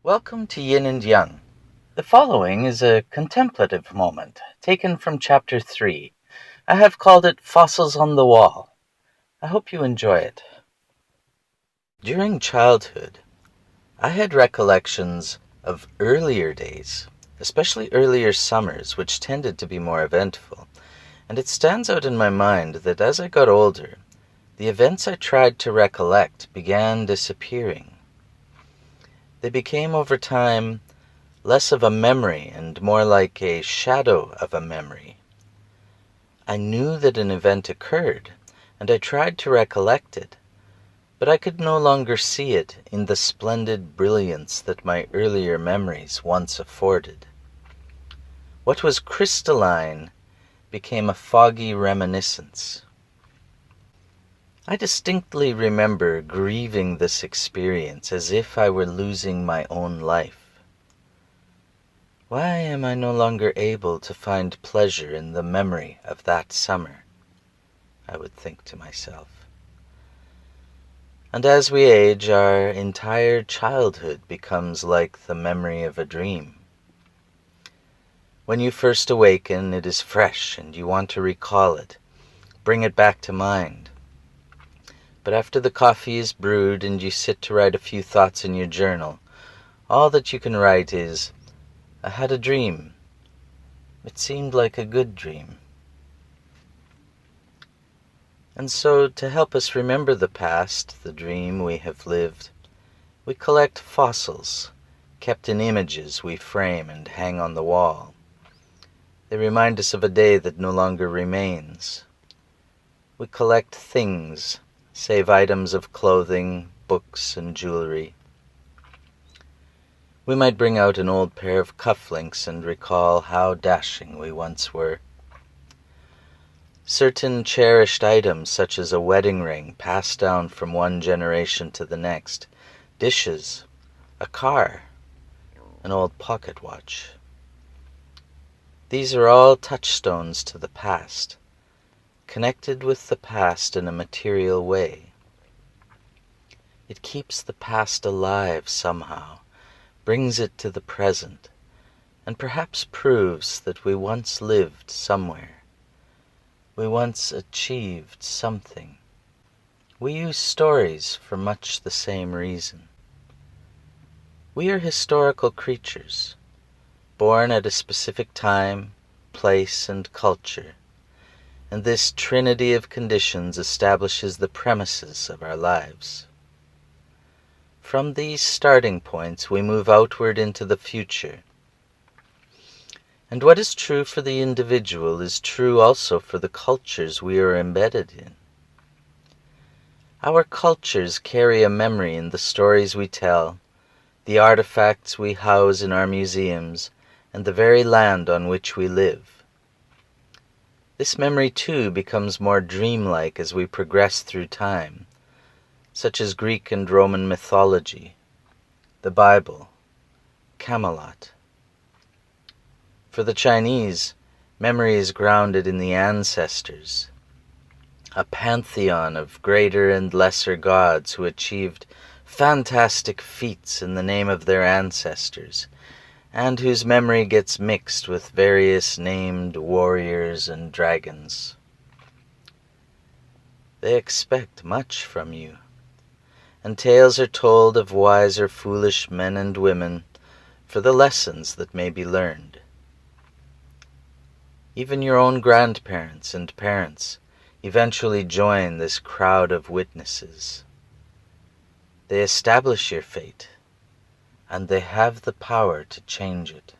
Welcome to Yin and Young. The following is a contemplative moment taken from Chapter 3. I have called it Fossils on the Wall. I hope you enjoy it. During childhood, I had recollections of earlier days, especially earlier summers, which tended to be more eventful, and it stands out in my mind that as I got older, the events I tried to recollect began disappearing. They became over time less of a memory and more like a shadow of a memory. I knew that an event occurred, and I tried to recollect it, but I could no longer see it in the splendid brilliance that my earlier memories once afforded. What was crystalline became a foggy reminiscence. I distinctly remember grieving this experience as if I were losing my own life. Why am I no longer able to find pleasure in the memory of that summer? I would think to myself. And as we age, our entire childhood becomes like the memory of a dream. When you first awaken, it is fresh and you want to recall it, bring it back to mind. But after the coffee is brewed and you sit to write a few thoughts in your journal, all that you can write is, "I had a dream. It seemed like a good dream." And so, to help us remember the past, the dream we have lived, we collect fossils, kept in images we frame and hang on the wall. They remind us of a day that no longer remains. We collect things, save items of clothing, books, and jewelry. We might bring out an old pair of cufflinks and recall how dashing we once were. Certain cherished items, such as a wedding ring passed down from one generation to the next, dishes, a car, an old pocket watch. These are all touchstones to the past, connected with the past in a material way. It keeps the past alive somehow, brings it to the present, and perhaps proves that we once lived somewhere. We once achieved something. We use stories for much the same reason. We are historical creatures, born at a specific time, place, and culture, and this trinity of conditions establishes the premises of our lives. From these starting points, we move outward into the future. And what is true for the individual is true also for the cultures we are embedded in. Our cultures carry a memory in the stories we tell, the artifacts we house in our museums, and the very land on which we live. This memory too becomes more dreamlike as we progress through time, such as Greek and Roman mythology, the Bible, Camelot. For the Chinese, memory is grounded in the ancestors, a pantheon of greater and lesser gods who achieved fantastic feats in the name of their ancestors, and whose memory gets mixed with various named warriors and dragons. They expect much from you, and tales are told of wise or foolish men and women for the lessons that may be learned. Even your own grandparents and parents eventually join this crowd of witnesses. They establish your fate, and they have the power to change it.